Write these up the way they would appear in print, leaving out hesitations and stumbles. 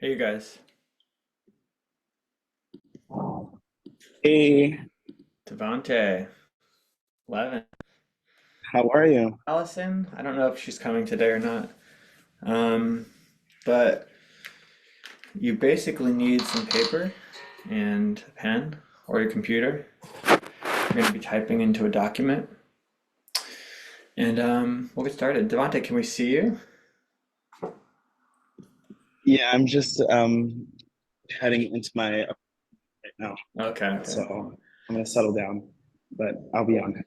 Hey, you guys. Hey, Devante, Levin, how are you? Allison. I don't know if she's coming today or not. Um, but you basically need some paper and a pen or your computer. You're going to be typing into a document, and we'll get started. Devante, can we see you? Yeah, I'm just heading into my apartment right now, Okay, okay. so I'm gonna settle down, but I'll be on.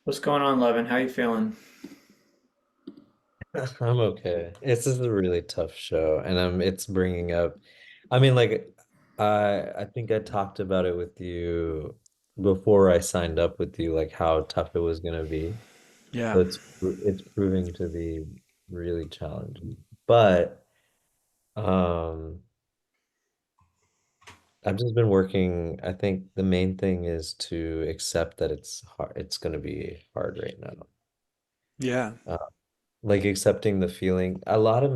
What's going on, Levin? How you feeling? I'm okay. This is a really tough show, and it's bringing up. I mean, like, I think I talked about it with you before I signed up with you, like how tough it was gonna be. Yeah. So it's proving to be really challenging. But um, I've just been working. I think the main thing is to accept that it's hard. It's gonna be hard right now. Yeah. Uh, like accepting the feeling. A lot of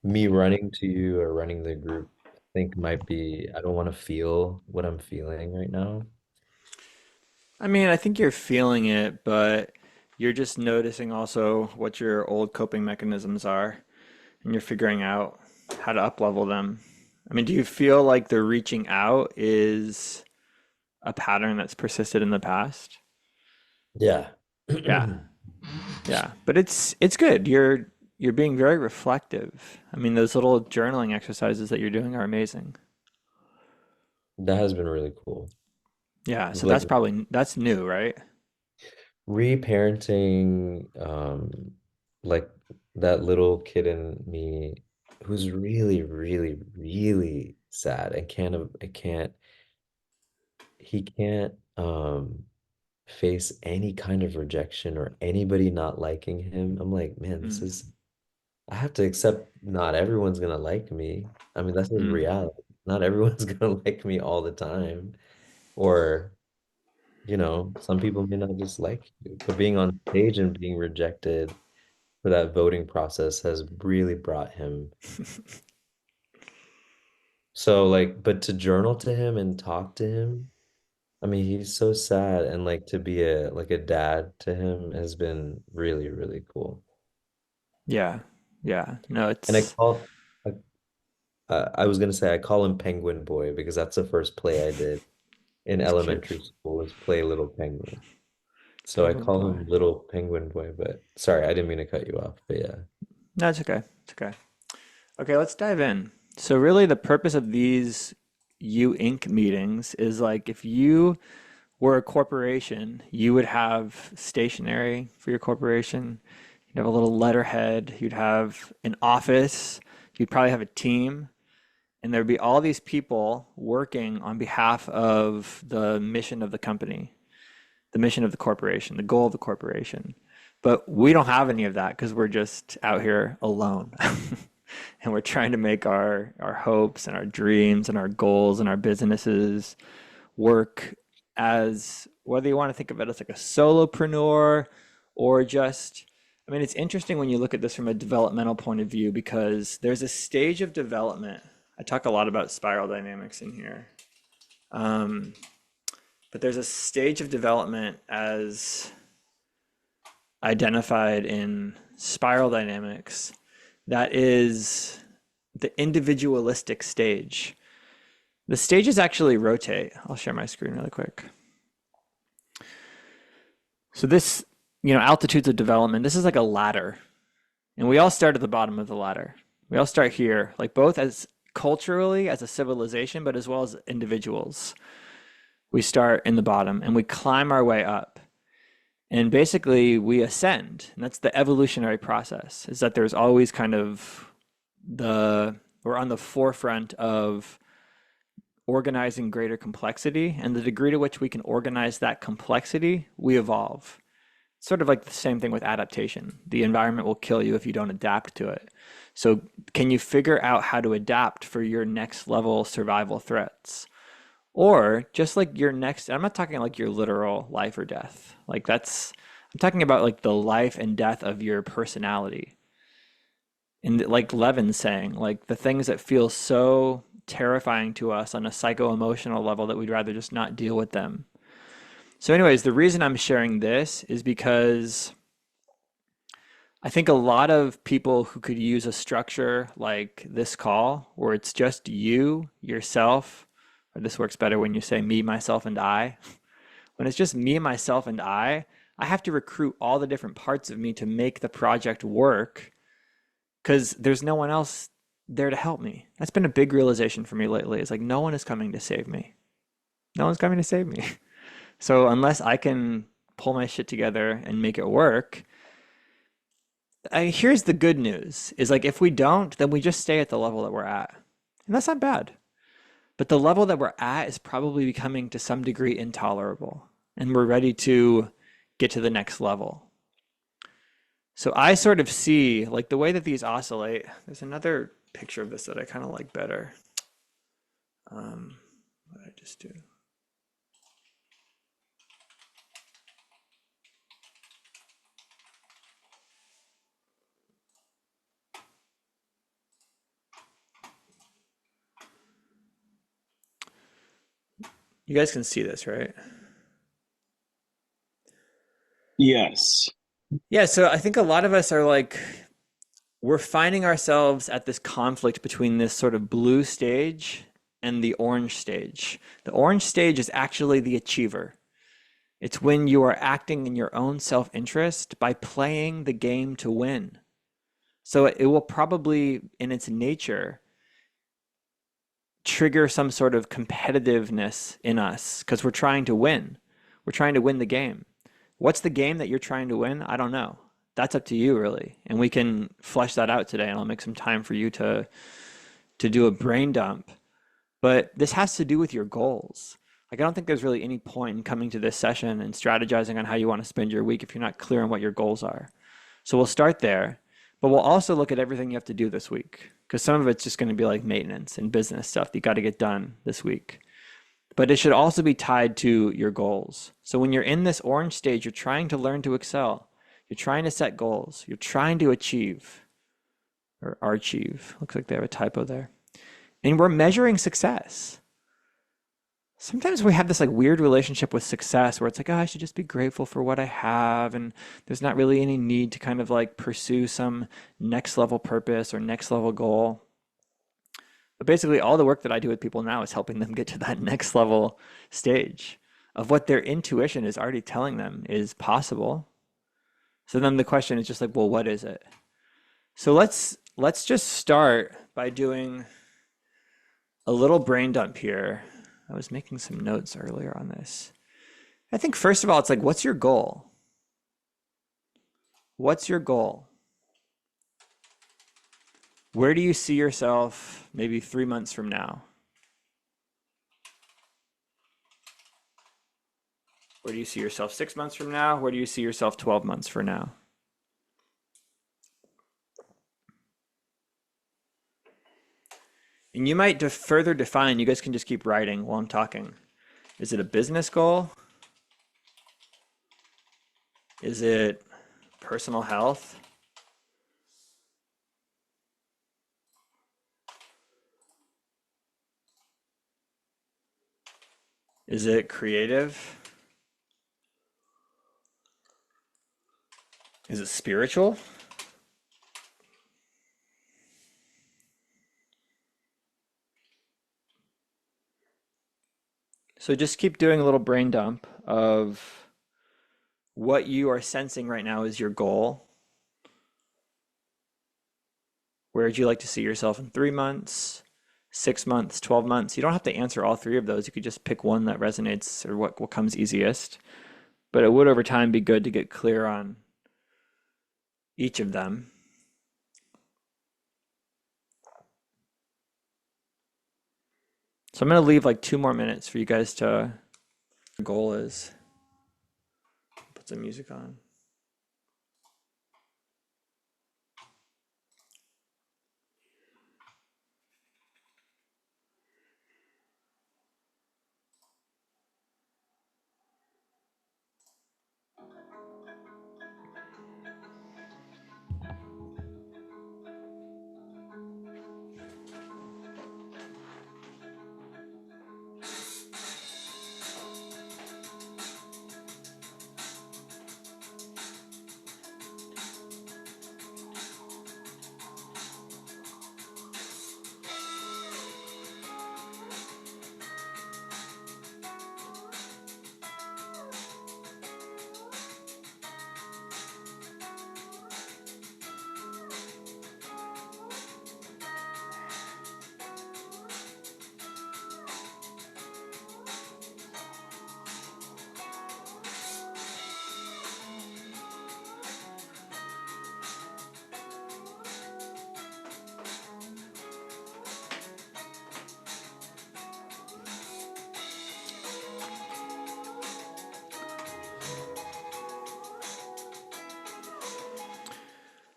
me running to you or running the group, I think might be I don't want to feel what I'm feeling right now. I mean, I think you're feeling it, but you're just noticing also what your old coping mechanisms are, and you're figuring out how to up-level them. I mean, do you feel like the reaching out is a pattern that's persisted in the past? Yeah. Yeah, yeah, but it's good. You're being very reflective. I mean, those little journaling exercises that you're doing are amazing. That has been really cool. Yeah, so Like that's new, right? reparenting, like that little kid in me who's really, really, really sad and he can't face any kind of rejection or anybody not liking him. I'm like, man, Mm, I have to accept not everyone's gonna like me. I mean, that's just mm. reality. Not everyone's gonna like me all the time. Or, some people may not just like you. But being on stage and being rejected for that voting process has really brought him. So like, but to journal to him and talk to him, I mean, he's so sad and like to be a dad to him has been really, really cool. Yeah, yeah. No, And it's I was gonna say I call him Penguin Boy because that's the first play I did in it's cute. elementary school was play Little Penguin. So I Penguin call boy. him Little Penguin Boy, but sorry, I didn't mean to cut you off. But yeah. No, it's okay. It's okay. Okay, let's dive in. So really the purpose of these U Inc. meetings is like if you were a corporation, you would have stationery for your corporation. You'd have a little letterhead, you'd have an office, you'd probably have a team, and there'd be all these people working on behalf of the mission of the company, the mission of the corporation, the goal of the corporation. But we don't have any of that because we're just out here alone. And we're trying to make our hopes and our dreams and our goals and our businesses work as whether you want to think of it as like a solopreneur or just I mean it's interesting when you look at this from a developmental point of view because there's a stage of development. I talk a lot about spiral dynamics in here. Um, but there's a stage of development as identified in spiral dynamics that is the individualistic stage. The stages actually rotate. I'll share my screen really quick. So this, altitudes of development, this is like a ladder. And we all start at the bottom of the ladder. We all start here, like both as culturally as a civilization, but as well as individuals. We start in the bottom and we climb our way up. And basically we ascend. And that's the evolutionary process, is that there's always kind of we're on the forefront of organizing greater complexity. And the degree to which we can organize that complexity, we evolve. Sort of like the same thing with adaptation. The environment will kill you if you don't adapt to it. So, can you figure out how to adapt for your next level survival threats? Or just like your next, I'm not talking like your literal life or death. I'm talking about like the life and death of your personality. And like Levin's saying, like the things that feel so terrifying to us on a psycho-emotional level that we'd rather just not deal with them. So, anyways, the reason I'm sharing this is because I think a lot of people who could use a structure like this call, where it's just you, yourself, or this works better when you say me, myself, and I. When it's just me, myself, and I have to recruit all the different parts of me to make the project work because there's no one else there to help me. That's been a big realization for me lately. It's like no one is coming to save me. No one's coming to save me. So unless I can pull my shit together and make it work, here's the good news is like if we don't, then we just stay at the level that we're at. And that's not bad. But the level that we're at is probably becoming to some degree intolerable. And we're ready to get to the next level. So I sort of see like the way that these oscillate. There's another picture of this that I kind of like better. What did I just do? You guys can see this, right? Yes. Yeah, so I think a lot of us are like, we're finding ourselves at this conflict between this sort of blue stage and the orange stage. The orange stage is actually the achiever. It's when you are acting in your own self-interest by playing the game to win. So it will probably, in its nature, trigger some sort of competitiveness in us because we're trying to win. We're trying to win the game. What's the game that you're trying to win? I don't know. That's up to you, really. And we can flesh that out today, and I'll make some time for you to do a brain dump. But this has to do with your goals. Like, I don't think there's really any point in coming to this session and strategizing on how you want to spend your week if you're not clear on what your goals are. So we'll start there, but we'll also look at everything you have to do this week because some of it's just going to be like maintenance and business stuff that you got to get done this week. But it should also be tied to your goals. So when you're in this orange stage, you're trying to learn to excel. You're trying to set goals. You're trying to achieve or achieve. Looks like they have a typo there. And we're measuring success. Sometimes we have this like weird relationship with success where it's like, oh, I should just be grateful for what I have. And there's not really any need to kind of like pursue some next level purpose or next level goal. But basically, all the work that I do with people now is helping them get to that next level stage of what their intuition is already telling them is possible. So then the question is just like, well, what is it? So let's just start by doing a little brain dump here. I was making some notes earlier on this. I think first of all, it's like, what's your goal? What's your goal? Where do you see yourself maybe 3 months from now? Where do you see yourself 6 months from now? Where do you see yourself 12 months from now? And you might further define, you guys can just keep writing while I'm talking. Is it a business goal? Is it personal health? Is it creative? Is it spiritual? So just keep doing a little brain dump of what you are sensing right now is your goal. Where would you like to see yourself in 3 months, 6 months, 12 months? You don't have to answer all three of those. You could just pick one that resonates or what comes easiest. But it would over time be good to get clear on each of them. So I'm going to leave like 2 more minutes for you guys to. The goal is put some music on.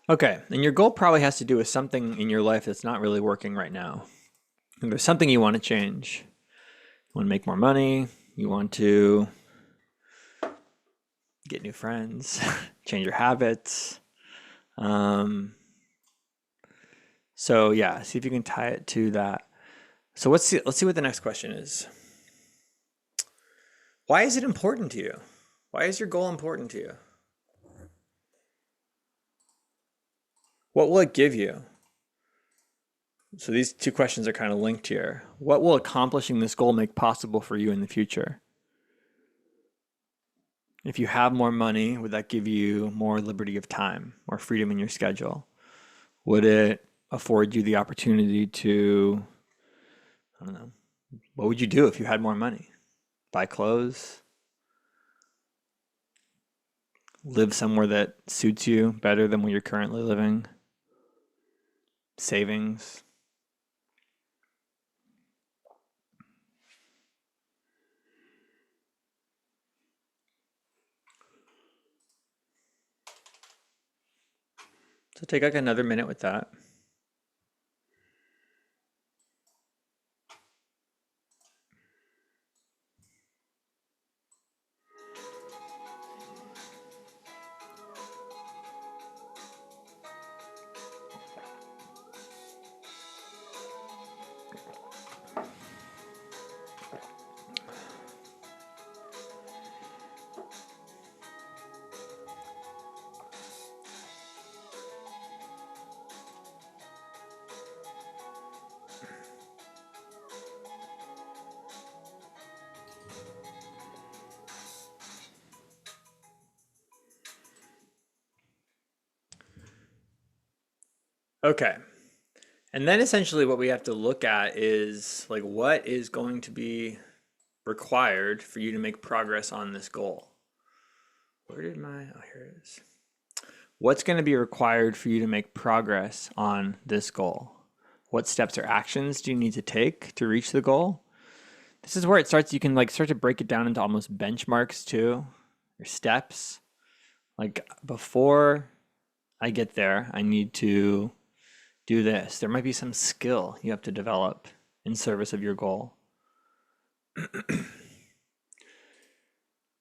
Okay, and your goal probably has to do with something in your life that's not really working right now. And there's something you want to change. You want to make more money, you want to get new friends, change your habits. Um, so yeah, see if you can tie it to that. So let's see what the next question is. Why is it important to you? Why is your goal important to you? What will it give you? So these two questions are kind of linked here. What will accomplishing this goal make possible for you in the future? If you have more money, would that give you more liberty of time, more freedom in your schedule? Would it afford you the opportunity to, I don't know, what would you do if you had more money? Buy clothes, live somewhere that suits you better than where you're currently living, savings. So take like another minute with that. Okay. And then essentially what we have to look at is like what is going to be required for you to make progress on this goal. Where did my, oh, here it is. What's going to be required for you to make progress on this goal? What steps or actions do you need to take to reach the goal? This is where it starts. You can like start to break it down into almost benchmarks too, or steps. Like before I get there, I need to do this. There might be some skill you have to develop in service of your goal.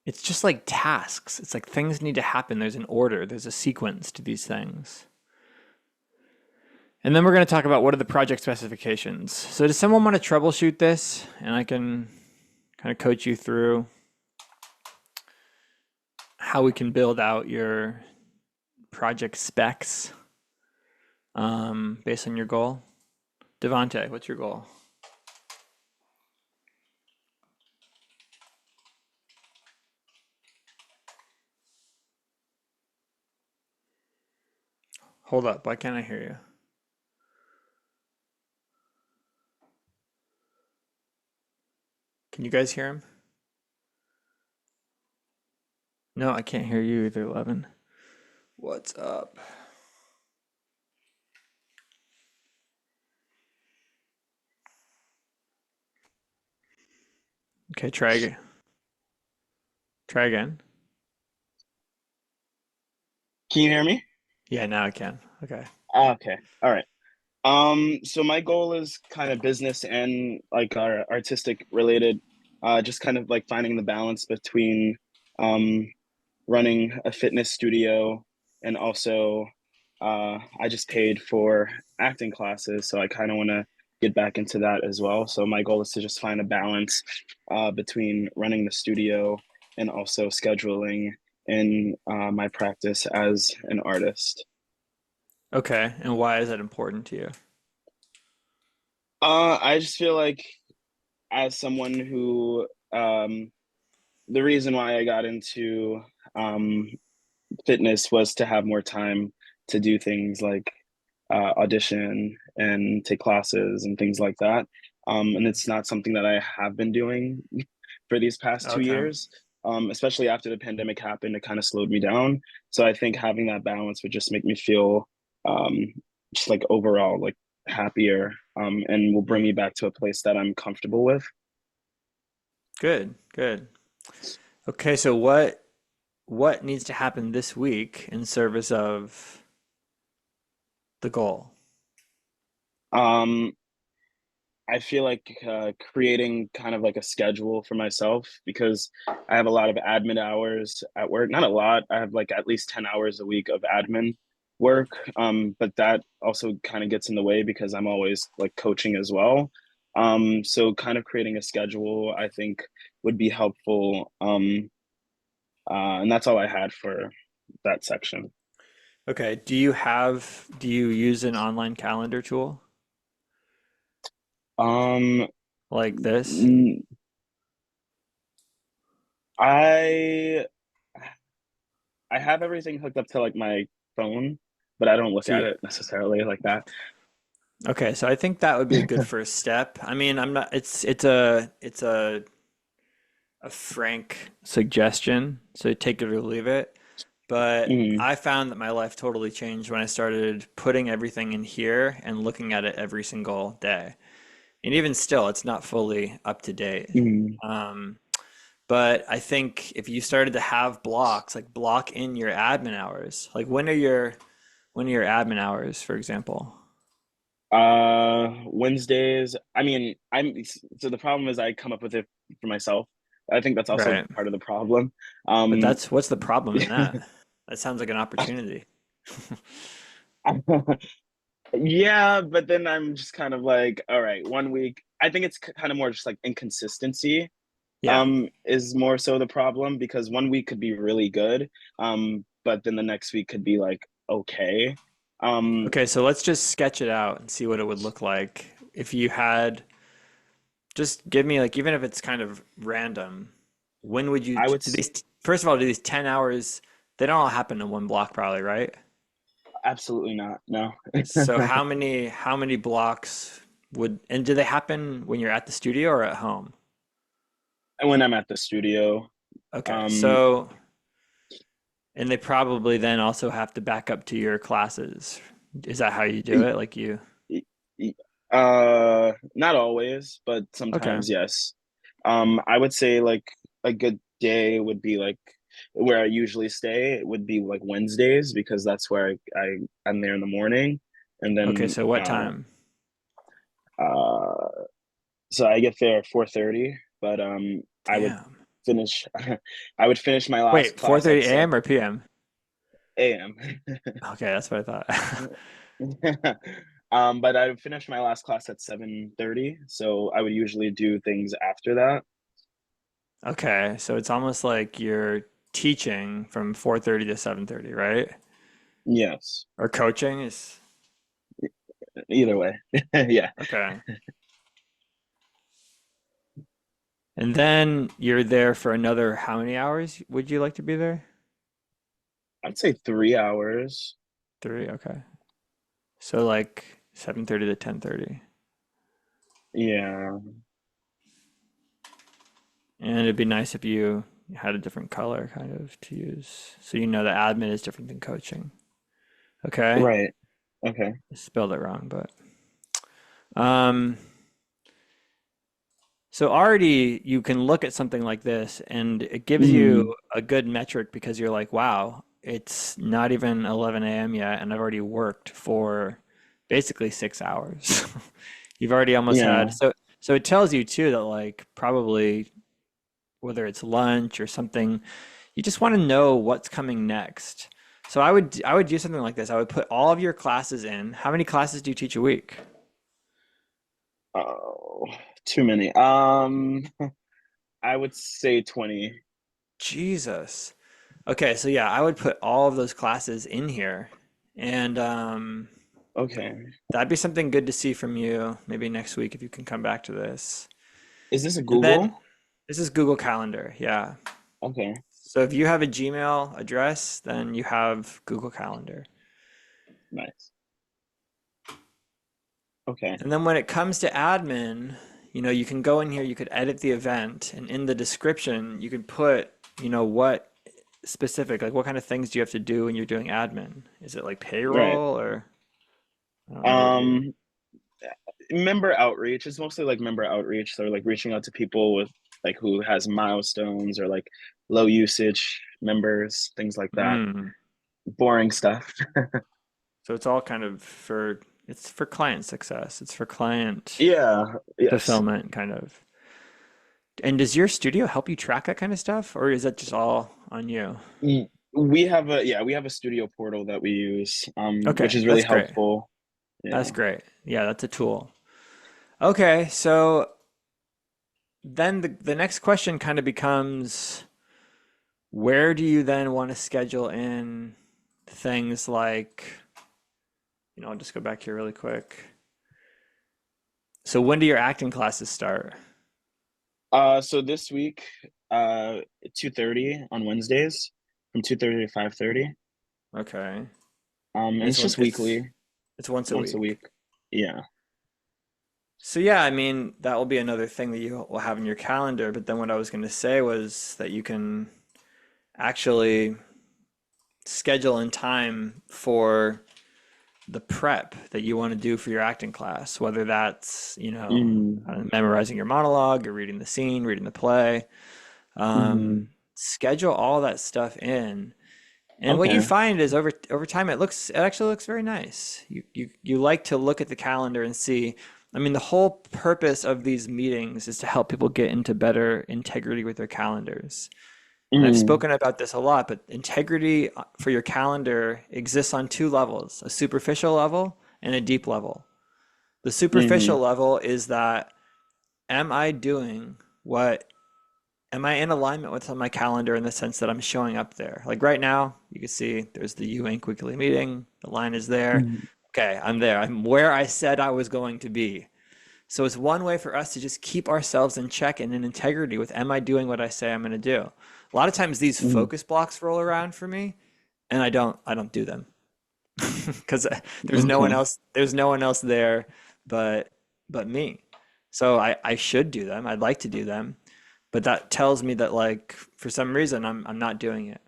It's just like tasks. It's like things need to happen. There's an order, there's a sequence to these things. And then we're going to talk about what are the project specifications. So does someone want to troubleshoot this? And I can kind of coach you through how we can build out your project specs based on your goal. Devante, what's your goal? Hold up, why can't I hear you? Can you guys hear him? No, I can't hear you either, Levin. What's up? Okay, try again. Try again. Can you hear me? Yeah, now I can. Okay. Okay. All right. So my goal is kind of business and like our artistic related, just kind of like finding the balance between um running a fitness studio and also I just paid for acting classes, so I kind of want to get back into that as well. So my goal is to just find a balance between running the studio and also scheduling in my practice as an artist. Okay, and why is that important to you? I just feel like as someone who the reason why I got into um, fitness was to have more time to do things like audition and take classes and things like that. And it's not something that I have been doing for these past two Okay, years, especially after the pandemic happened. It kind of slowed me down. So I think having that balance would just make me feel um, just like overall like happier, and will bring me back to a place that I'm comfortable with. good, good. Okay, so what needs to happen this week in service of the goal? Um, I feel like creating kind of like a schedule for myself because I have a lot of admin hours at work. Not a lot. I have like at least 10 hours a week of admin work. But that also kind of gets in the way because I'm always like coaching as well. So kind of creating a schedule, I think would be helpful. And that's all I had for that section. Okay. Do you use an online calendar tool Um, like this? n- I I have everything hooked up to like my phone, but I don't look So at you, it necessarily like that. okay, so I think that would be a good first step. I mean, I'm not, it's a frank suggestion, so take it or leave it. But Hmm. I found that my life totally changed when I started putting everything in here and looking at it every single day. And even still, it's not fully up to date. Hmm. Um, but I think if you started to have blocks, like block in your admin hours, like when are your admin hours, for example? Wednesdays. I mean, so the problem is I come up with it for myself. I think that's also Right. part of the problem. But Um, that's what's the problem in that? That sounds like an opportunity. yeah, but then I'm just kind of like, all right, 1 week. I think it's kind of more just like inconsistency. Yeah. Is more so the problem because 1 week could be really good, but then the next week could be like okay. Um, Okay, so let's just sketch it out and see what it would look like if you had just give me like even if it's kind of random, when would you I would do these first of all, do these 10 hours, they don't all happen in one block probably, right? absolutely not. No. So how many blocks would and do they happen when you're at the studio or at home? And when I'm at the studio, Okay, um, so and they probably then also have to back up to your classes. Is that how you do e- it? Like you e- e- not always, but Okay. sometimes yes. I would say like a good day would be like where I usually stay. It would be like Wednesdays because that's where I'm there in the morning, and Okay, then so what time? uh so I get there at 4:30, but I would Damn. finish I would finish my last Wait, class at 4:30 7 a.m. or p.m.? a.m. Okay, that's what I thought. But I would finish my last class at 7:30, so I would usually do things after that. Okay, so it's almost like you're teaching from 4:30 to 7:30, right? Yes, Or coaching is either way. Yeah, okay. And then you're there for another how many hours would you like to be there? I'd say 3 hours. Three, okay. So like 7:30 to 10:30. Yeah, And it'd be nice if you had a different color kind of to use. So you know the admin is different than coaching. Okay? right. Okay. I spelled it wrong, but um so already you can look at something like this and it gives you Mm, a good metric because you're like, wow, it's not even 11 a.m. yet and I've already worked for basically 6 hours. You've already almost had yeah. so it tells you too that like probably whether it's lunch or something, you just want to know what's coming next. So I would do something like this. I would put all of your classes in. How many classes do you teach a week? Oh, too many. I would say 20. Jesus. Okay, so yeah, I would put all of those classes in here, and Okay. that'd be something good to see from you maybe next week if you can come back to this. Is this a And then Google? this is Google Calendar, yeah. Okay. So if you have a Gmail address, then you have Google Calendar. Nice. Okay. And then when it comes to admin, you know, you can go in here, you could edit the event, and in the description, you could put, you know, what specific, like what kind of things do you have to do when you're doing admin? Is it like Right. payroll or I don't know what you Um, member outreach. It's mostly like member outreach. So like reaching out to people with like who has milestones or like low usage members, things like that. Mm. Boring stuff. So it's all kind of it's for client success. It's for client Yeah, yes. fulfillment kind of. And does your studio help you track that kind of stuff, or is that just all on you? We have a studio portal that we use, which Okay, is really that's great. helpful. That's Yeah. great. Yeah, that's a tool. Okay, so then the next question kind of becomes, where do you then want to schedule in things like, I'll just go back here really quick. So when do your acting classes start? So this week, 2:30 on Wednesdays, from 2:30 to 5:30. Okay. And And it's just weekly, it's once a once a week. week. Yeah. So yeah, I mean, that will be another thing that you will have in your calendar, but then what I was going to say was that you can actually schedule in time for the prep that you want to do for your acting class, whether that's, Mm, memorizing your monologue or reading the scene, reading the play. mm-hmm. Schedule all that stuff in. And what you Okay. find is over time it actually looks very nice. You like to look at the calendar and see, I mean, the whole purpose of these meetings is to help people get into better integrity with their calendars. And I've Mm, spoken about this a lot, but integrity for your calendar exists on two levels, a superficial level and a deep level. The mm-hmm. superficial level is that, am I doing what, am I in alignment with my calendar in the sense that I'm showing up there? Like right now, you can see there's the U Inc. weekly meeting, the line is there. Mm, Okay, I'm there. I'm where I said I was going to be. So it's one way for us to just keep ourselves in check and in integrity with, am I doing what I say I'm going to do? A lot of times these mm, focus blocks roll around for me and I don't do them because okay. there's no one else there but me. So I should do them. I'd like to do them, but that tells me that like for some reason I'm not doing it.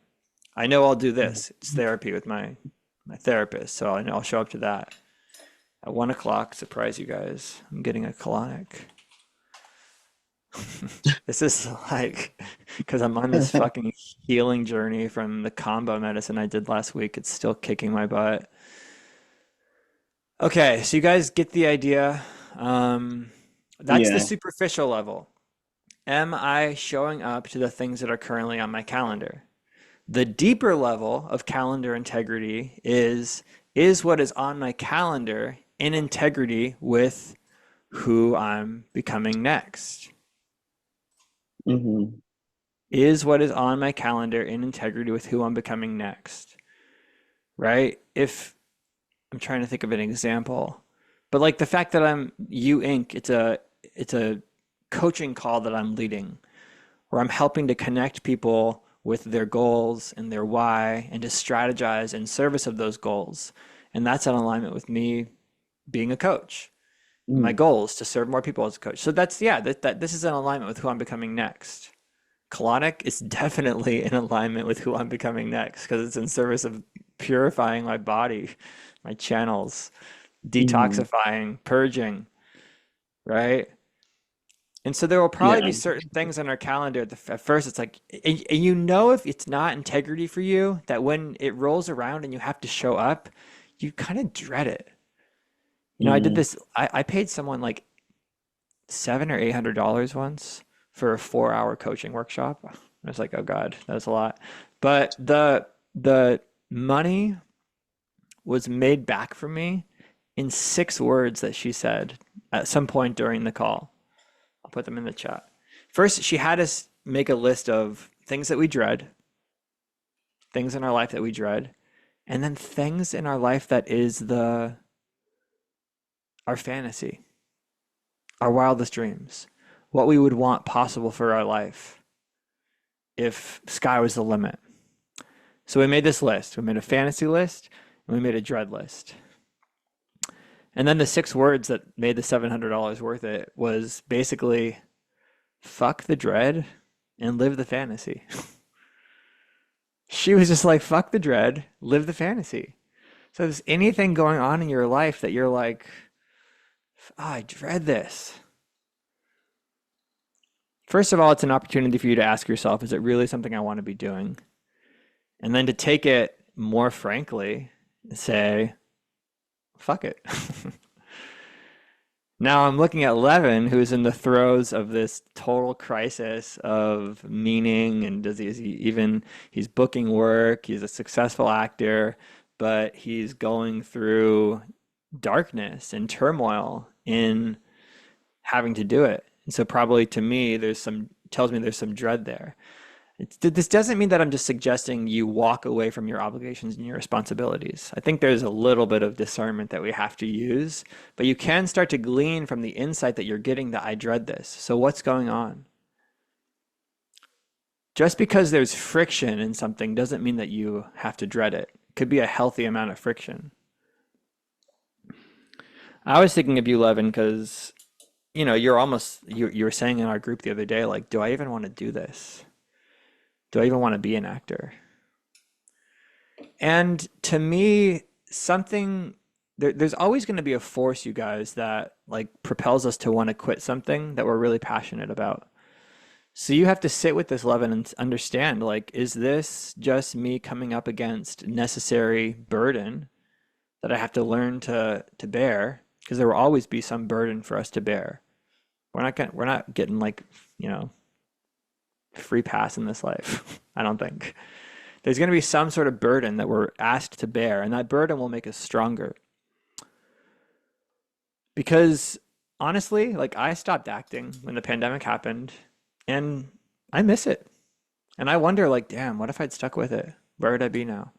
I know I'll do this. It's therapy with my therapist, so I know I'll show up to that at 1 o'clock. Surprise you guys! I'm getting a colonic. This is like, because I'm on this fucking healing journey from the combo medicine I did last week. It's still kicking my butt. Okay, so you guys get the idea. Um, that's the Yeah. superficial level. Am I showing up to the things that are currently on my calendar? The deeper level of calendar integrity is what is on my calendar in integrity with who I'm becoming next? Mm-hmm. Is what is on my calendar in integrity with who I'm becoming next? Right? If I'm trying to think of an example, but like the fact that I'm U Inc., it's a coaching call that I'm leading, where I'm helping to connect people with their goals and their why and to strategize in service of those goals. And that's in alignment with me being a coach. My Mm, goal is to serve more people as a coach. So that's, yeah, that this is in alignment with who I'm becoming next. Colonic is definitely in alignment with who I'm becoming next because it's in service of purifying my body, my channels, mm, detoxifying, purging, right? And so there will probably be yeah. certain things on our calendar at first it's like, and you know if it's not integrity for you, that when it rolls around and you have to show up, you kind of dread it. I did Mm, this, I paid someone like $700 or $800 once for a 4 hour coaching workshop. I was like, oh God, that's a lot. But the money was made back from me in 6 words that she said at some point during the call. I'll put them in the chat. First, she had us make a list of things that we dread, things in our life that we dread, and then things in our life that is the our fantasy, our wildest dreams, what we would want possible for our life if sky was the limit. So we made this list. We made a fantasy list and we made a dread list. And then the 6 words that made the $700 worth it was basically fuck the dread and live the fantasy. She was just like, fuck the dread, live the fantasy. So if there's anything going on in your life that you're like, oh, I dread this. First of all, it's an opportunity for you to ask yourself, is it really something I want to be doing? And then to take it more frankly and say, fuck it. Now I'm looking at Levin, who's in the throes of this total crisis of meaning, and is he even he's booking work, he's a successful actor, but he's going through darkness and turmoil in having to do it. And so probably to me, there's some tells me there's some dread there. This doesn't mean that I'm just suggesting you walk away from your obligations and your responsibilities. I think there's a little bit of discernment that we have to use, but you can start to glean from the insight that you're getting that I dread this. So what's going on? Just because there's friction in something doesn't mean that you have to dread it. It could be a healthy amount of friction. I was thinking of you, Levin, because you were saying in our group the other day, like, do I even want to do this? Do I even want to be an actor? And to me, there's always going to be a force, you guys, that like propels us to want to quit something that we're really passionate about. So you have to sit with this, Levin, and understand, like, is this just me coming up against necessary burden that I have to learn to bear? Because there will always be some burden for us to bear. We're not getting like, you know, free pass in this life. I don't think. There's going to be some sort of burden that we're asked to bear, and that burden will make us stronger. Because honestly, like I stopped acting when the pandemic happened, and I miss it. And I wonder, like, damn, what if I'd stuck with it? Where would I be now?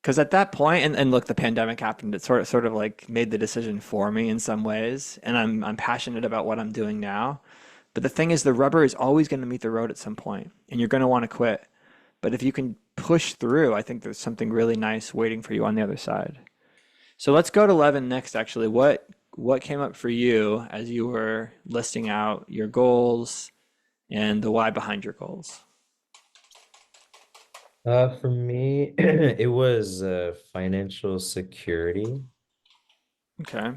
Because at that point, and look, the pandemic happened. It sort of like made the decision for me in some ways, and I'm passionate about what I'm doing now. But the thing is, the rubber is always going to meet the road at some point, and you're going to want to quit. But if you can push through, I think there's something really nice waiting for you on the other side. So let's go to Levin next, actually. What came up for you as you were listing out your goals and the why behind your goals? For me, it was financial security, Okay.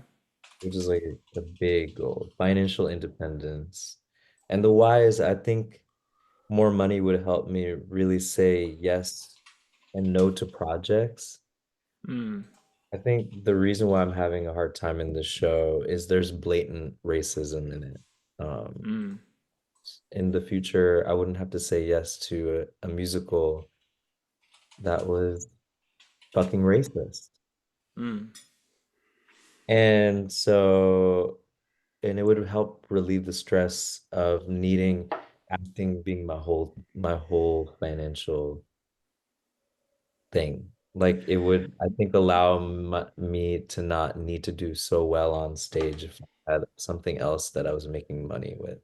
which is like a big goal, financial independence. And the why is I think more money would help me really say yes and no to projects. Mm, I think the reason why I'm having a hard time in this show is there's blatant racism in it. Um, mm, in the future, I wouldn't have to say yes to a musical that was fucking racist. mm. And so, and it would help relieve the stress of needing acting being my whole financial thing. Like it would, I think, allow me to not need to do so well on stage if I had something else that I was making money with.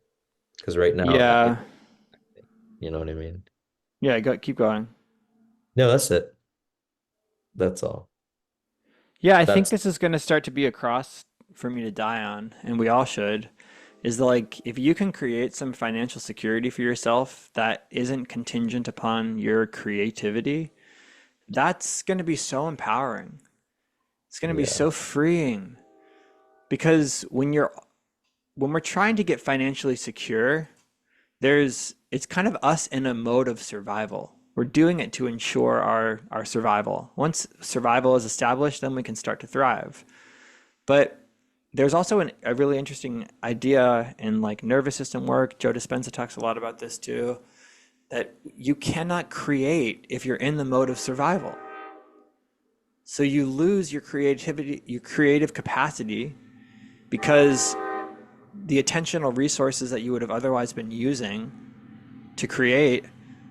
Because right now, Yeah. you know what I mean? Yeah, keep going. No, that's it. That's all. Yeah, I think That's this is going to start to be a cross for me to die on, and we all should. Is like if you can create some financial security for yourself that isn't contingent upon your creativity, that's going to be so empowering. It's going to be yeah, so freeing because when we're trying to get financially secure, it's kind of us in a mode of survival. We're doing it to ensure our survival. Once survival is established, then we can start to thrive. But there's also a really interesting idea in like nervous system work. Joe Dispenza talks a lot about this too, that you cannot create if you're in the mode of survival. So you lose your creativity, your creative capacity because the attentional resources that you would have otherwise been using to create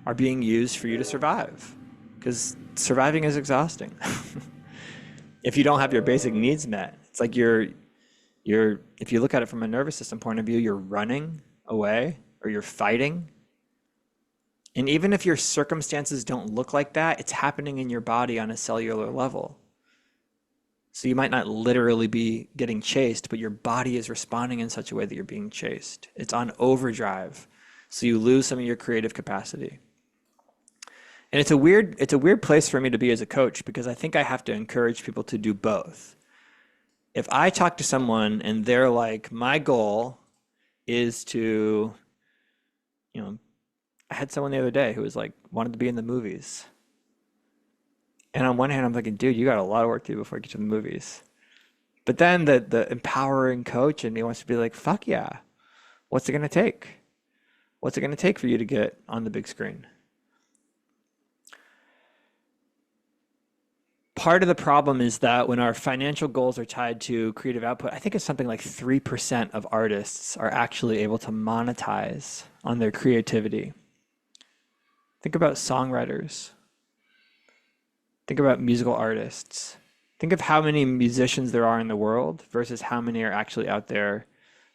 are being used for you to survive because surviving is exhausting. If you don't have your basic needs met, it's like you're if you look at it from a nervous system point of view, you're running away or you're fighting. And even if your circumstances don't look like that, it's happening in your body on a cellular level. So you might not literally be getting chased, but your body is responding in such a way that you're being chased. It's on overdrive. So you lose some of your creative capacity. And it's a weird place for me to be as a coach because I think I have to encourage people to do both. If I talk to someone and they're like, my goal is to, you know, I had someone the other day who was like, wanted to be in the movies. And And on one hand, I'm thinking, dude, you got a lot of work to do before you get to the movies. But then the empowering coach in me wants to be like, fuck yeah. What's it gonna take? What's it gonna take for you to get on the big screen? Part of the problem is that when our financial goals are tied to creative output, I think it's something like 3% of artists are actually able to monetize on their creativity. Think about songwriters. Think about musical artists. Think of how many musicians there are in the world versus how many are actually out there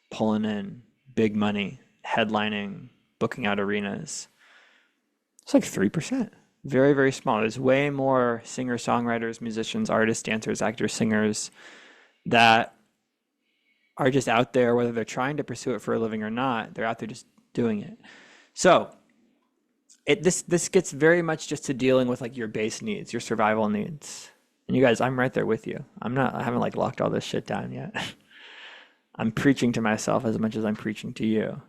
pulling in big money, headlining, booking out arenas. It's like 3%. Very, very small. There's way more singer-songwriters, musicians, artists, dancers, actors, singers that are just out there, whether they're trying to pursue it for a living or not, they're out there just doing it. So this gets very much just to dealing with like your base needs, your survival needs. And you guys, I'm right there with you. I haven't like locked all this shit down yet. I'm preaching to myself as much as I'm preaching to you.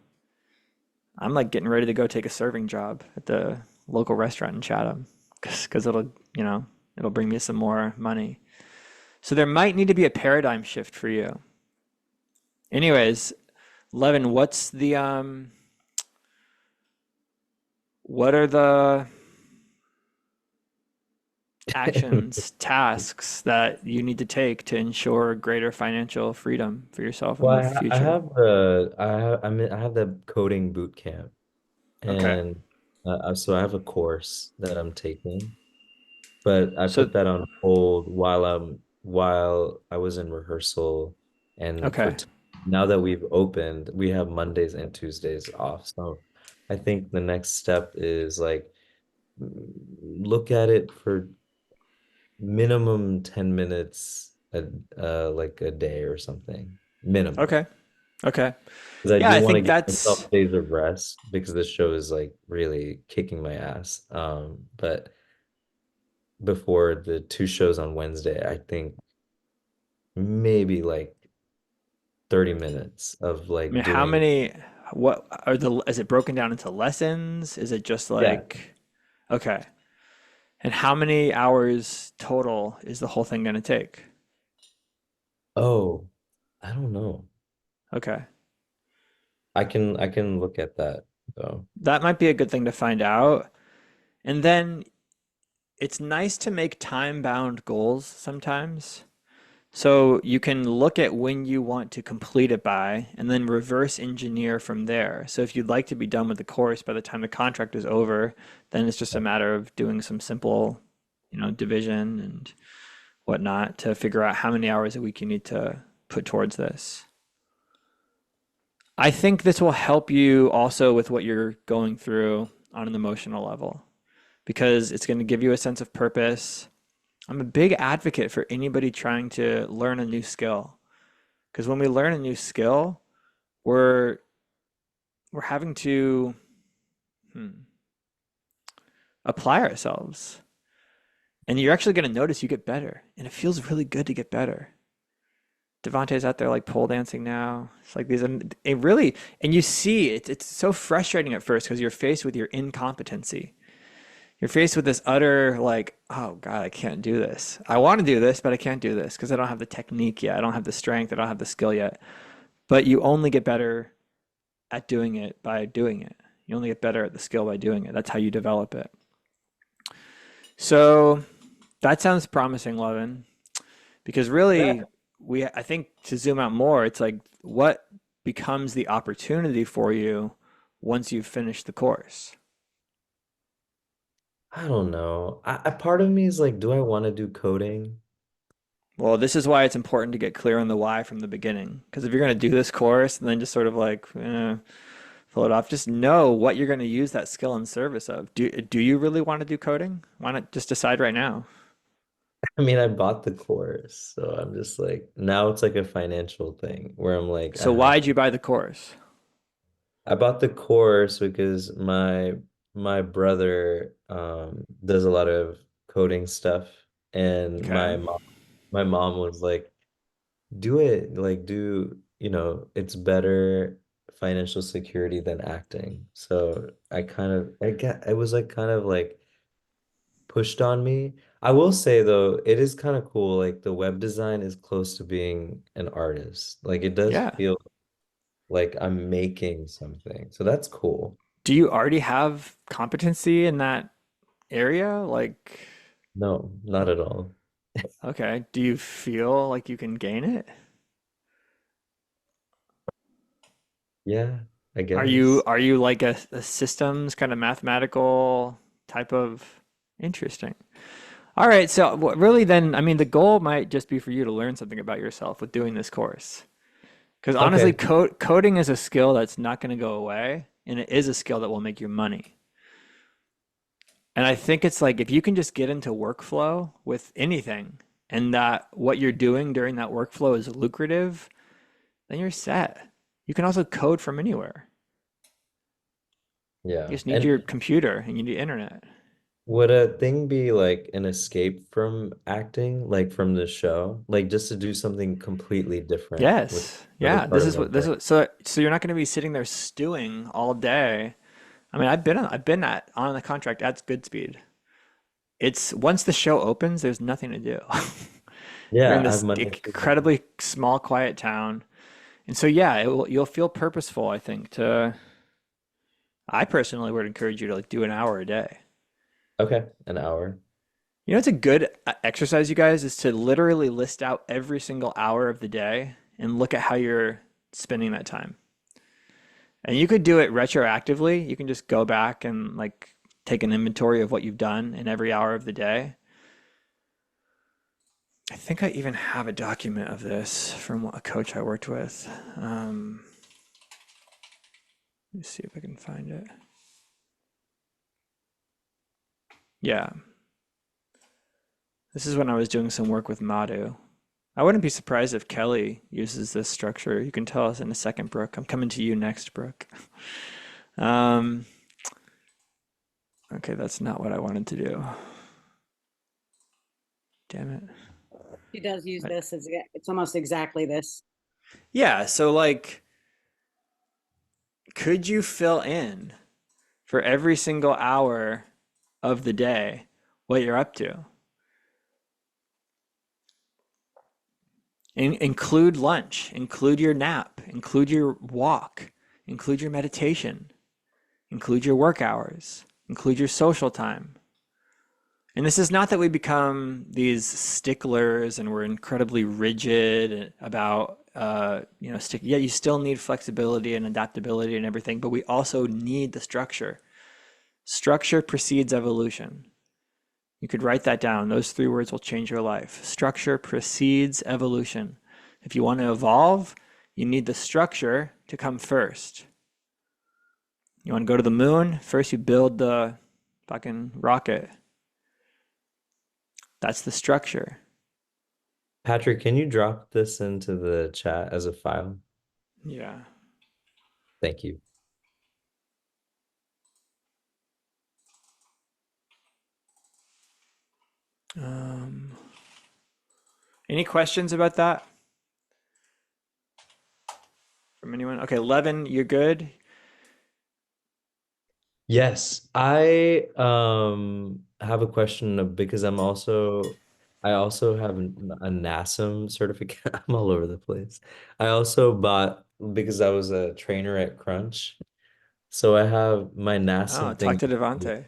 I'm like getting ready to go take a serving job at the local restaurant in Chatham because it'll bring me some more money. So there might need to be a paradigm shift for you. Anyways, Levin, what are the actions, tasks that you need to take to ensure greater financial freedom for yourself in Well, the I future? have the I have the coding boot camp, Okay. and so I have a course that I'm taking, but I So, put that on hold while I was in rehearsal, and okay. now that we've opened, we have Mondays and Tuesdays off. So I think the next step is like look at it for minimum 10 minutes like a day or something. Minimum. Okay. Okay. Because I Yeah, do I want to think give that's myself days of rest because this show is like really kicking my ass. But before the two shows on Wednesday, I think maybe like 30 minutes of I mean, like how doing, many, is it broken down into lessons? Is it just yeah. like, okay. And how many hours total is the whole thing going to take? Oh, I don't know. Okay. I can look at that though. That might be a good thing to find out. And then it's nice to make time-bound goals sometimes. So you can look at when you want to complete it by and then reverse engineer from there. So if you'd like to be done with the course by the time the contract is over, then it's just a matter of doing some simple, division and whatnot to figure out how many hours a week you need to put towards this. I think this will help you also with what you're going through on an emotional level because it's going to give you a sense of purpose. I'm a big advocate for anybody trying to learn a new skill because when we learn a new skill, we're we're having to apply ourselves, and you're actually going to notice you get better, and it feels really good to get better. Devante's out there like pole dancing now. It's like these, it really, and you see it. It's so frustrating at first because you're faced with your incompetency. You're faced with this utter like, oh God, I can't do this. I want to do this, but I can't do this because I don't have the technique yet. I don't have the strength. I don't have the skill yet. But you only get better at doing it by doing it. You only get better at the skill by doing it. That's how you develop it. So that sounds promising, Levin, because really, Yeah. I think to zoom out more, it's like what becomes the opportunity for you once you've finished the course. I don't know. Part of me is like, do I want to do coding? Well, this is why it's important to get clear on the why from the beginning. Because if you're going to do this course and then just sort of like fill it off, just know what you're going to use that skill in service of. Do you really want to do coding? Why not just decide right now? I mean, I bought the course, so I'm just like, now it's like a financial thing where I'm like, So why'd you buy the course? I bought the course because my brother does a lot of coding stuff, and Okay. my mom was like, do it, like it's better financial security than acting. So I kind of I get it was like kind of like pushed on me. I will say though, it is kind of cool. Like the web design is close to being an artist. Like it does Yeah. feel like I'm making something. So that's cool. Do you already have competency in that area? Like, No, not at all. okay, do you feel like you can gain it? Yeah, I Are you guess. are you like a systems kind of mathematical type of interesting? All right, so really then, I mean, the goal might just be for you to learn something about yourself with doing this course. Because honestly, Okay. coding is a skill that's not going to go away, and it is a skill that will make you money. And I think it's like if you can just get into workflow with anything, and that what you're doing during that workflow is lucrative, then you're set. You can also code from anywhere. You Yeah. just need And your computer and you need internet. would a thing be like an escape from acting, like from the show? Like just to do something completely different with Yes. another Yeah. part of my This brain? is so you're not going to be sitting there stewing all day. I mean, I've been at on the contract at good speed. It's once the show opens, there's nothing to do. You're in Yeah, I have this money to do that. incredibly small, quiet town. And so yeah, you'll feel purposeful, I think, to I personally would encourage you to like do an hour a day. Okay, an hour. You know, it's a good exercise, you guys, is to literally list out every single hour of the day and look at how you're spending that time. And you could do it retroactively. You can just go back and like take an inventory of what you've done in every hour of the day. I think I even have a document of this from a coach I worked with. Let me see if I can find it. Yeah, this is when I was doing some work with Madhu. I wouldn't be surprised if Kelly uses this structure. You can tell us in a second, Brooke. I'm coming to you next, Brooke. Um, okay, that's not what I wanted to do. Damn it. He does use I- this. It's almost exactly this. yeah, so like, could you fill in for every single hour of the day what you're up to? Include lunch, include your nap, include your walk, include your meditation, include your work hours, include your social time. And this is not that we become these sticklers and we're incredibly rigid about, yeah, you still need flexibility and adaptability and everything, but we also need the structure. Structure precedes evolution. You could write that down. Those three words will change your life. Structure precedes evolution. If you want to evolve, you need the structure to come first. You want to go to the moon? First, you build the fucking rocket. That's the structure. Patrick, can you drop this into the chat as a file? Yeah. Thank you. Um, any questions about that from anyone? Okay, Levin, you're good. Yes, I have a question because I also have a NASM certificate. I'm all over the place. I also bought because I was a trainer at Crunch. So I have my Oh, NASM talk thing. to Devante.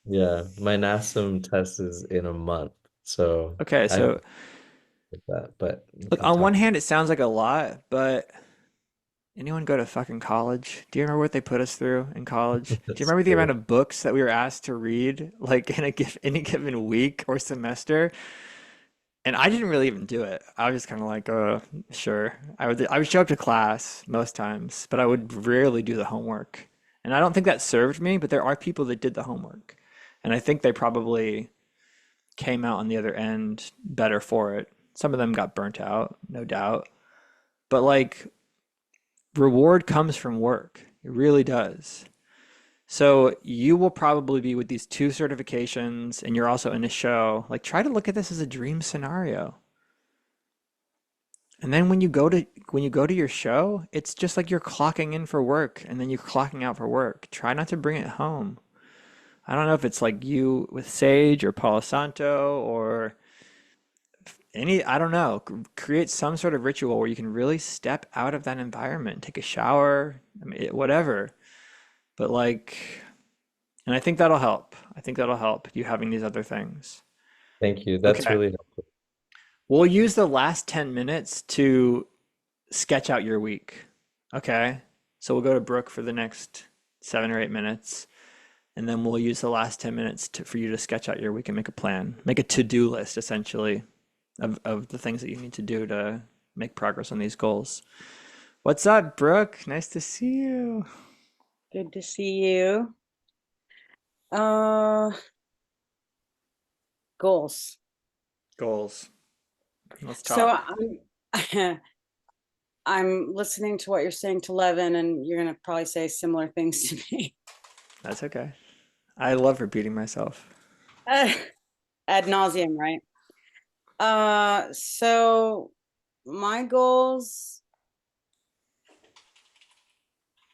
Yeah, my NASM test is in a month. So Okay, I have so to get that, but we look, can on one talk. hand, it sounds like a lot, but anyone go to fucking college? Do you remember what they put us through in college? Do you That's remember the amount true. of books that we were asked to read, like in any given week or semester? And I didn't really even do it. I was just kind of like, sure. I would show up to class most times, but I would rarely do the homework. And I don't think that served me, but there are people that did the homework. And I think they probably came out on the other end better for it. Some of them got burnt out, no doubt. But like reward comes from work. It really does. So you will probably be with these two certifications and you're also in a show. Like try to look at this as a dream scenario. And then when you go to your show, it's just like you're clocking in for work and then you're clocking out for work. Try not to bring it home. I don't know if it's like you with Sage or Palo Santo or any, I don't know, create some sort of ritual where you can really step out of that environment, take a shower, I mean, whatever. But like, and I think that'll help. I think that'll help you having these other things. Thank you. That's Okay. really helpful. We'll use the last 10 minutes to sketch out your week. Okay. So we'll go to Brooke for the next 7 or 8 minutes. And then we'll use the last 10 minutes for you to sketch out your week and make a plan, make a to-do list essentially of the things that you need to do to make progress on these goals. What's up, Brooke? Nice to see you. Good to see you. Uh, goals. Goals. Let's So talk. I'm listening to what you're saying to Levin, and you're gonna probably say similar things to me. That's okay. I love repeating myself. Ad nauseum, right? So my goals,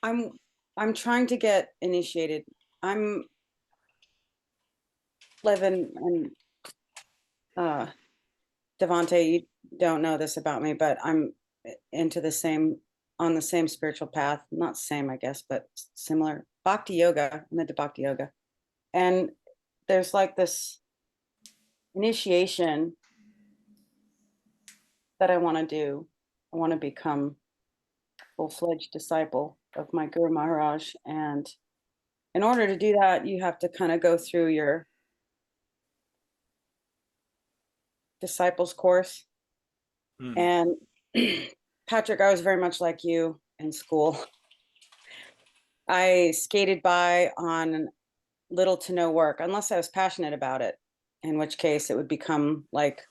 I'm trying to get initiated. I'm Levin and Devante, you don't know this about me, but I'm into on the same spiritual path. Not same, I guess, but similar. Bhakti yoga. I'm into bhakti yoga. And there's like this initiation that I want to do. I want to become a full-fledged disciple of my Guru Maharaj. And in order to do that, you have to kind of go through your disciples course. Mm. And Patrick, I was very much like you in school. I skated by on little to no work, unless I was passionate about it, in which case it would become like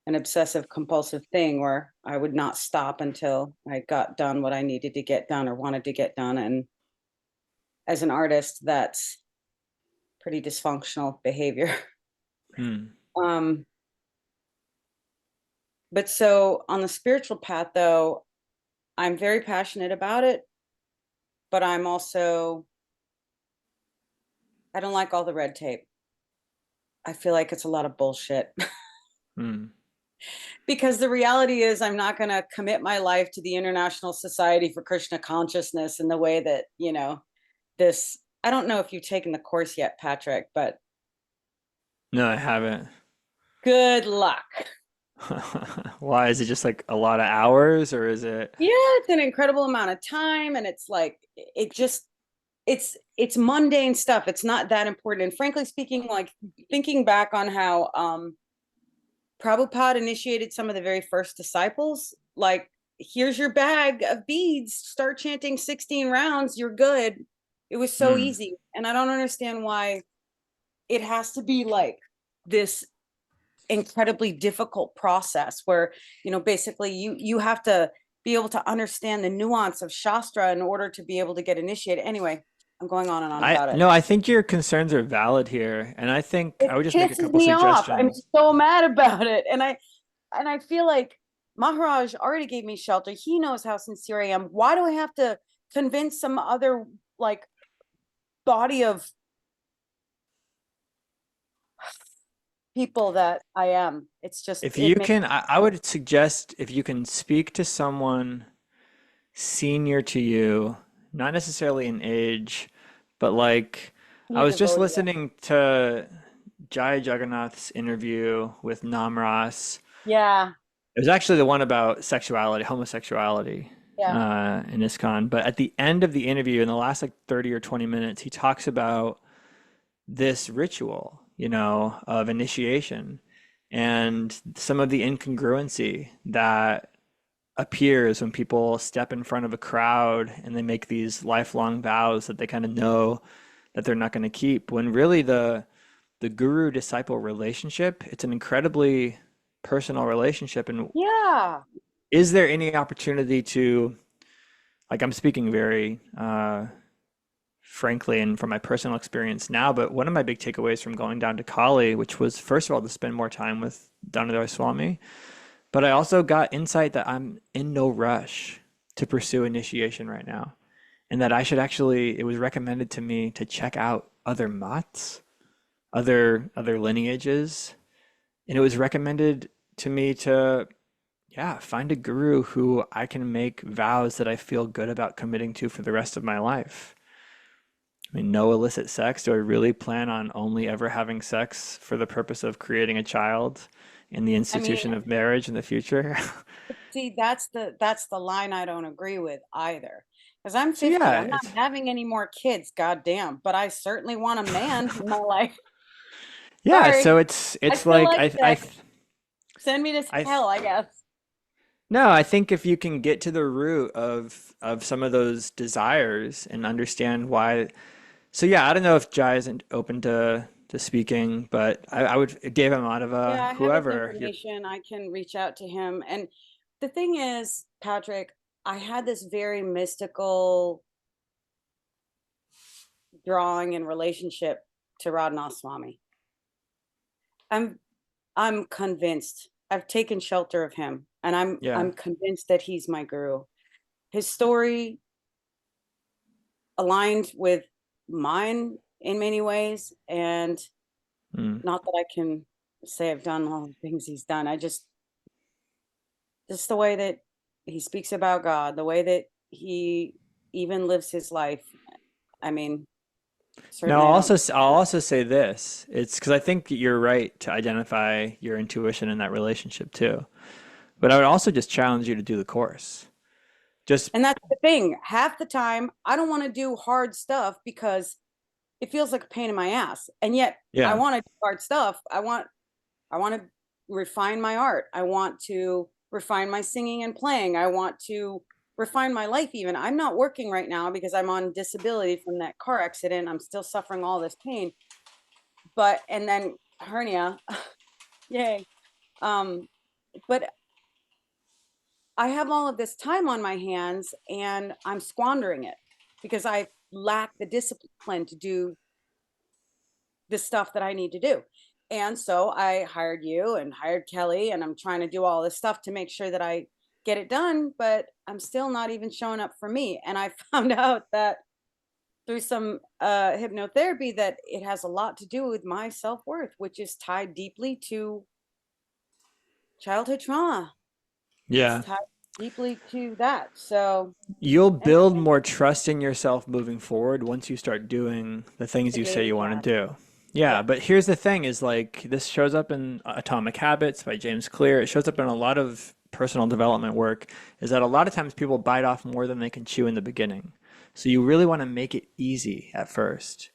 an obsessive compulsive thing where I would not stop until I got done what I needed to get done or wanted to get done. And as an artist, that's pretty dysfunctional behavior. Mm. But so on the spiritual path, though, I'm very passionate about it, but I don't like all the red tape. I feel like it's a lot of bullshit. Mm. Because the reality is I'm not going to commit my life to the International Society for Krishna Consciousness in the way that, I don't know if you've taken the course yet, Patrick, but No, I haven't. good luck. Why is it just like a lot of hours or is it? Yeah, it's an incredible amount of time, and it's like it's mundane stuff. It's not that important. And frankly speaking, like thinking back on how Prabhupada initiated some of the very first disciples, like, here's your bag of beads, start chanting 16 rounds, you're good. It was so Mm. easy. And I don't understand why it has to be like this incredibly difficult process where, basically you have to be able to understand the nuance of Shastra in order to be able to get initiated. Anyway, I'm going on and on I about it. no, I think your concerns are valid here, and I think It I would just make a pisses couple me off. I'm suggestions. so mad about it. And I feel like Maharaj already gave me shelter. He knows how sincere I am. Why do I have to convince some other like body of people that I am? It's just If it you makes can, I would suggest if you can speak to someone senior to you, not necessarily in age, but like I me a was just devotee. listening to Jai Jagannath's interview with Namras. Yeah, It was actually the one about sexuality, homosexuality, yeah. in ISKCON. But at the end of the interview, in the last like 30 or 20 minutes, he talks about this ritual, of initiation and some of the incongruency that appears when people step in front of a crowd and they make these lifelong vows that they kind of know that they're not going to keep. When really the guru disciple relationship, it's an incredibly personal relationship. And Yeah. is there any opportunity to, like, I'm speaking very frankly and from my personal experience now, but one of my big takeaways from going down to Kali, which was first of all to spend more time with Damodar Swami, but I also got insight that I'm in no rush to pursue initiation right now, and that I should actually, it was recommended to me to check out other mats, other lineages, and it was recommended to me to, yeah, find a guru who I can make vows that I feel good about committing to for the rest of my life. I mean, no illicit sex. Do I really plan on only ever having sex for the purpose of creating a child in the I mean, institution of marriage in the future? see, that's the line I don't agree with either. Because I'm So 50, yeah, I'm not it's having any more kids, goddamn, but I certainly want a man in my life. yeah, Sorry, so I it's still like like sex. Send me to I hell, I guess. no, I think if you can get to the root of some of those desires and understand why. So yeah, I don't know if Jai isn't open to speaking, but I would Dave Yeah, Amadova, I have his whoever you're. information. I can reach out to him. And the thing is, Patrick, I had this very mystical drawing and relationship to Radhanath Swami. I'm I'm convinced. I've taken shelter of him, and Yeah. I'm convinced that he's my guru. His story aligned with mine in many ways, and Mm. not that I can say I've done all the things he's done. I just the way that he speaks about God, the way that he even lives his life. I mean, Now, certainly I don't. I'll also say this. It's because I think you're right to identify your intuition in that relationship too. But I would also just challenge you to do the course. Just And that's the thing. Half the time, I don't want to do hard stuff because it feels like a pain in my ass. And yet, I yeah. want to do hard stuff. I want to refine my art. I want to refine my singing and playing. I want to refine my life even. I'm not working right now because I'm on disability from that car accident. I'm still suffering all this pain. But and then hernia. Yay. Um but I have all of this time on my hands and I'm squandering it because I lack the discipline to do the stuff that I need to do. And so I hired you and hired Kelly, and I'm trying to do all this stuff to make sure that I get it done, but I'm still not even showing up for me. And I found out that through some hypnotherapy that it has a lot to do with my self-worth, which is tied deeply to childhood trauma. It's Yeah. tied deeply to that. So You'll build anyway, more trust in yourself moving forward once you start doing the things the you say daily you want tasks. to do. Yeah, Yeah, but here's the thing is like this shows up in Atomic Habits by James Clear. It shows up in a lot of personal development work is that a lot of times people bite off more than they can chew in the beginning. So you really want to make it easy at first.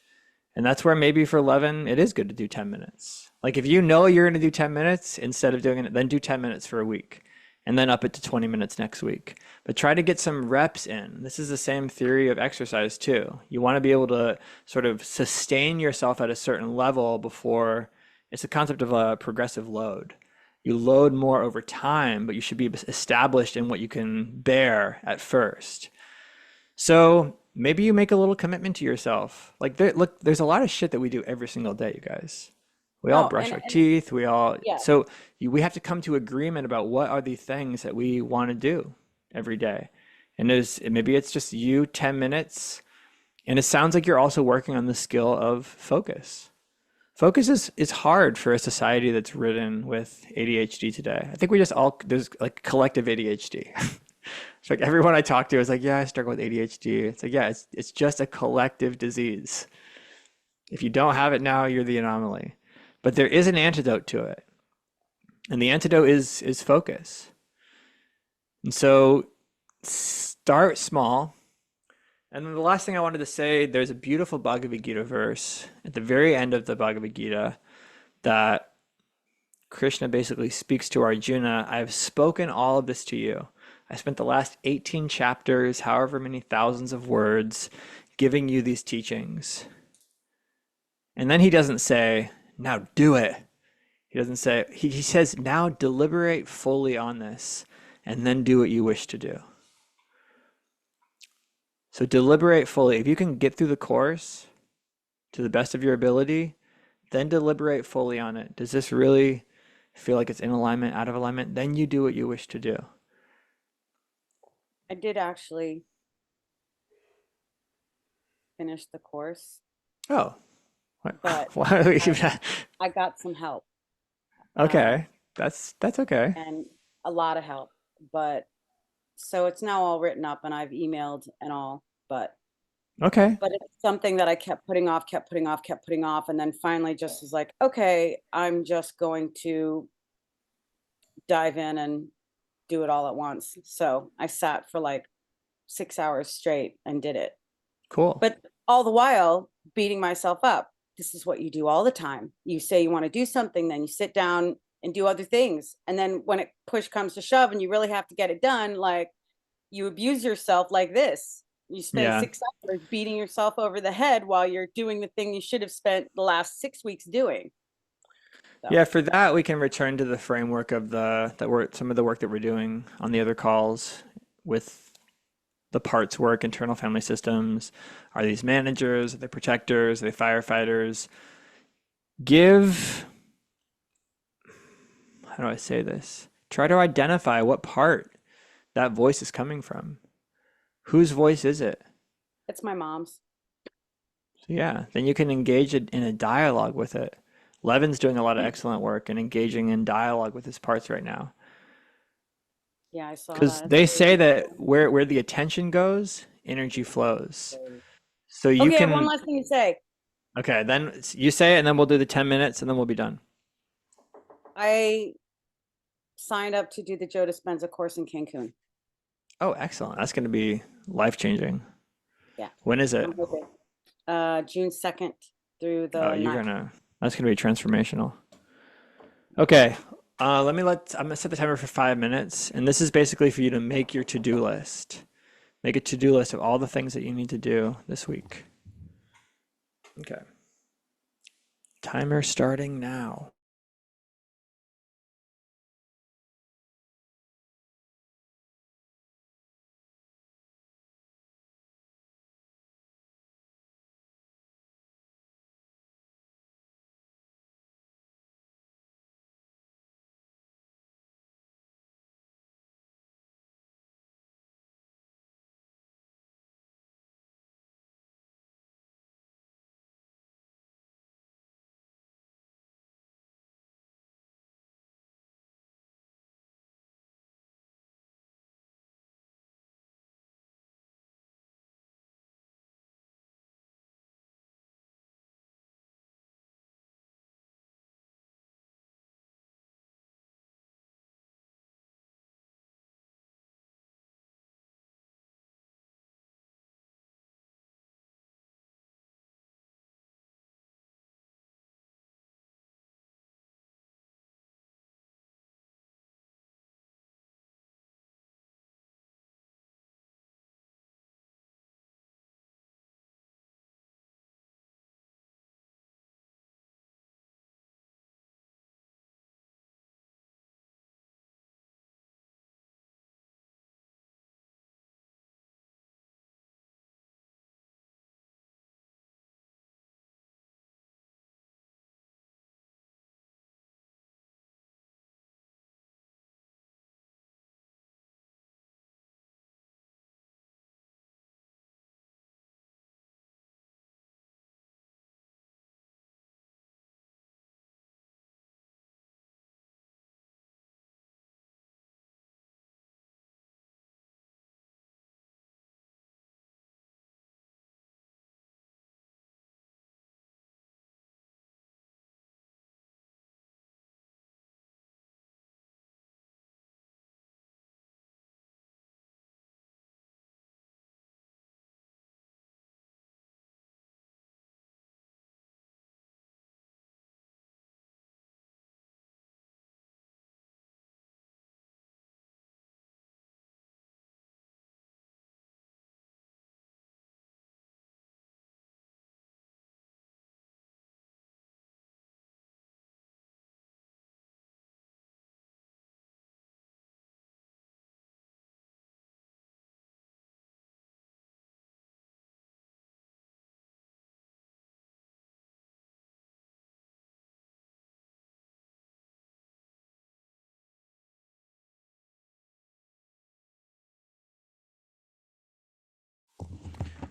And that's where maybe for Levin, it is good to do 10 minutes. Like if you know you're going to do 10 minutes instead of doing it, then do 10 minutes for a week and then up it to 20 minutes next week. But try to get some reps in. This is the same theory of exercise too. You want to be able to sort of sustain yourself at a certain level before it's the concept of a progressive load. You load more over time, but you should be established in what you can bear at first. So maybe you make a little commitment to yourself. Like look, there's a lot of shit that we do every single day, you guys. We all no, brush our and teeth. We all yeah, so we have to come to agreement about what are the things that we want to do every day. And maybe it's just you 10 minutes. And it sounds like you're also working on the skill of focus. Focus is hard for a society that's ridden with ADHD today. I think we just all there's like collective ADHD. It's like everyone I talk to is like, yeah, I struggle with ADHD. It's like, yeah, it's just a collective disease. If you don't have it now, you're the anomaly. But there is an antidote to it. And the antidote is focus. And so start small. And then the last thing I wanted to say, there's a beautiful Bhagavad Gita verse at the very end of the Bhagavad Gita that Krishna basically speaks to Arjuna. I have spoken all of this to you. I spent the last 18 chapters, however many thousands of words, giving you these teachings. And then he doesn't say, now do it. He doesn't say, he says, now deliberate fully on this and then do what you wish to do. So deliberate fully. If you can get through the course to the best of your ability, then deliberate fully on it. Does this really feel like it's in alignment, out of alignment? Then you do what you wish to do. I did actually finish the course. Oh, but Why are we I, even- I got some help, um, Okay, that's okay. and a lot of help. But so it's now all written up, and I've emailed and all. Okay. But it's something that I kept putting off, kept putting off, kept putting off, and then finally just was like, okay, I'm just going to dive in and do it all at once. So I sat for like 6 hours straight and did it. Cool. But all the while beating myself up. This is what you do all the time. You say you want to do something, then you sit down and do other things. And then when it push comes to shove and you really have to get it done, like you abuse yourself like this. You spend Yeah. 6 hours beating yourself over the head while you're doing the thing you should have spent the last 6 weeks doing. So Yeah, for that we can return to the framework of some of the work that we're doing on the other calls with the parts work, internal family systems. Are these managers? Are they protectors? Are they firefighters? Give, how do I say this? Try to identify what part that voice is coming from. Whose voice is it? it's my mom's. So yeah, then you can engage it in a dialogue with it. Levin's doing a lot of excellent work and engaging in dialogue with his parts right now. Yeah, I saw Because that. It's they say really that cool. where the attention goes, energy flows. So you Okay, I have one can, last thing to say. okay, then you say it and then we'll do the 10 minutes and then we'll be done. I signed up to do the Joe Dispenza course in Cancun. Oh, excellent. That's going to be life-changing. Yeah, When is it? I'm hoping. June 2nd through Oh, the 9th. that's going to be transformational. Okay. I'm gonna set the timer for 5 minutes, and this is basically for you to make your to-do list. Make a to-do list of all the things that you need to do this week. Okay. Timer starting now.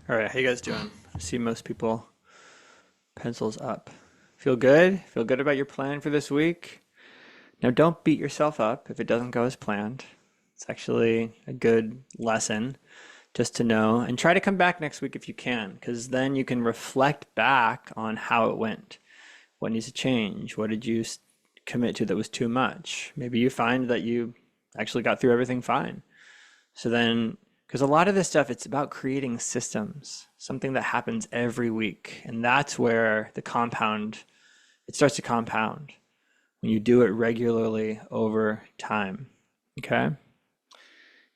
All right, how you guys doing? I see most people Pencils up. Feel good? Feel good about your plan for this week? Now, don't beat yourself up if it doesn't go as planned. It's actually a good lesson just to know. And try to come back next week if you can, because then you can reflect back on how it went. What needs to change? What did you commit to that was too much? Maybe you find that you actually got through everything fine. So then, because a lot of this stuff, it's about creating systems, something that happens every week. And that's where it starts to compound when you do it regularly over time. Okay.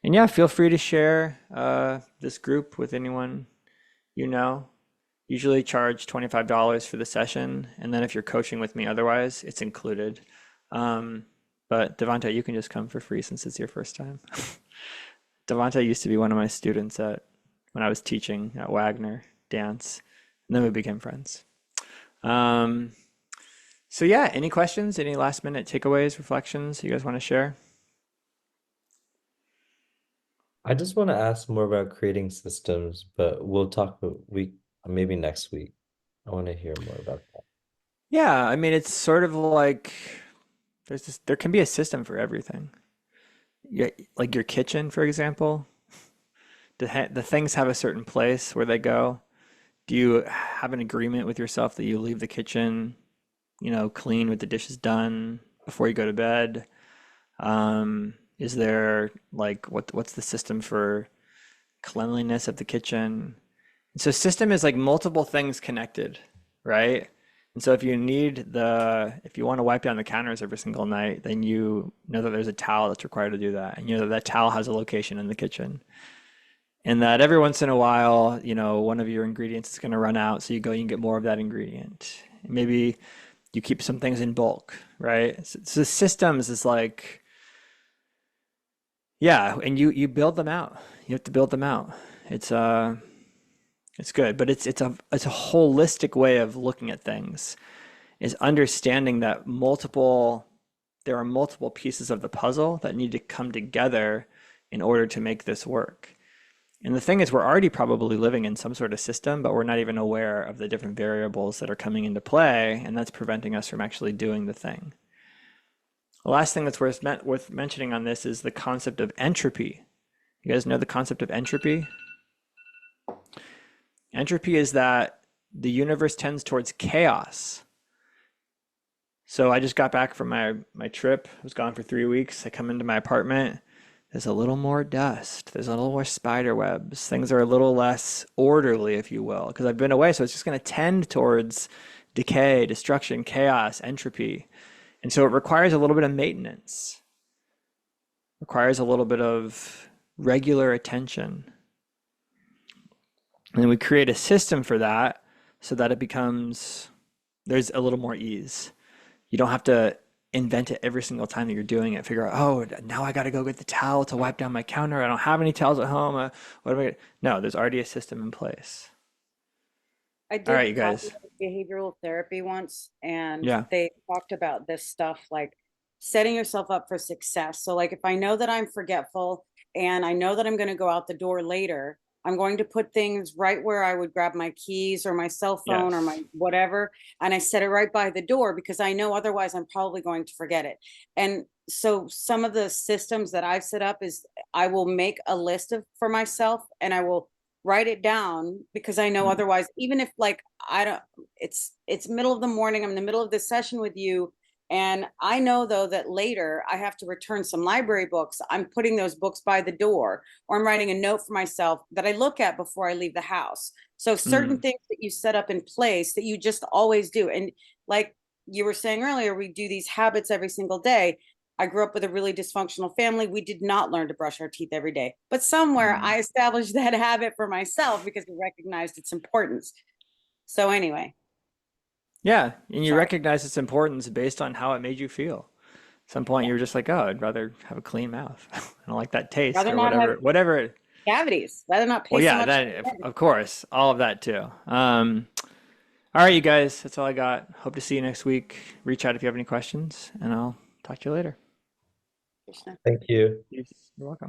And yeah, feel free to share this group with anyone you know. Usually charge $25 for the session. And then if you're coaching with me otherwise, it's included. But Devante, you can just come for free since it's your first time. Devante used to be one of my students when I was teaching at Wagner dance, and then we became friends. So yeah, any questions, any last minute takeaways, reflections you guys want to share? I just want to ask more about creating systems, but we'll talk maybe next week. I want to hear more about that. Yeah, I mean, it's sort of like there can be a system for everything. Yeah, like your kitchen, for example. The things have a certain place where they go. Do you have an agreement with yourself that you leave the kitchen, clean with the dishes done before you go to bed? Is there like what's the system for cleanliness of the kitchen? And so system is like multiple things connected, right? And so if you want to wipe down the counters every single night, then you know that there's a towel that's required to do that. And you know that that towel has a location in the kitchen. And that every once in a while, one of your ingredients is going to run out. So you go, you can get more of that ingredient. Maybe you keep some things in bulk, right? So systems is like, yeah, and you build them out. You have to build them out. It's good, but it's a holistic way of looking at things. Is understanding that there are multiple pieces of the puzzle that need to come together in order to make this work. And the thing is, we're already probably living in some sort of system, but we're not even aware of the different variables that are coming into play, and that's preventing us from actually doing the thing. The last thing that's worth mentioning on this is the concept of entropy. You guys know the concept of entropy? Entropy is that the universe tends towards chaos. So I just got back from my trip. I was gone for 3 weeks. I come into my apartment. There's a little more dust. There's a little more spider webs. Things are a little less orderly, if you will, because I've been away. So it's just going to tend towards decay, destruction, chaos, entropy. And so it requires a little bit of maintenance, requires a little bit of regular attention. And then we create a system for that so that there's a little more ease. You don't have to invent it every single time that you're doing it. Figure out, oh, now I got to go get the towel to wipe down my counter. I don't have any towels at home. What am I? No, there's already a system in place. I did All right, you guys. behavioral therapy once, and Yeah. they talked about this stuff like setting yourself up for success. So like if I know that I'm forgetful and I know that I'm going to go out the door later, I'm going to put things right where I would grab my keys or my cell phone or my Yes. whatever, and I set it right by the door because I know otherwise I'm probably going to forget it. And so some of the systems that I've set up is I will make a list for myself and I will write it down because I know otherwise, even if like I don't, it's middle of the morning, I'm in the middle of this session with you, and I know though that later I have to return some library books. I'm putting those books by the door, or I'm writing a note for myself that I look at before I leave the house. So certain things that you set up in place that you just always do. And like you were saying earlier, we do these habits every single day. I grew up with a really dysfunctional family. We did not learn to brush our teeth every day, but somewhere I established that habit for myself because we recognized its importance. So anyway, Yeah, and you sorry. recognize its importance based on how it made you feel. At some point, you were just like, "Oh, I'd rather have a clean mouth. I don't like that taste Rather or not have whatever." cavities, rather not Well, pay so yeah, much. that of course, all of that too. All right, you guys, that's all I got. Hope to see you next week. Reach out if you have any questions, and I'll talk to you later. Thank you. You're welcome.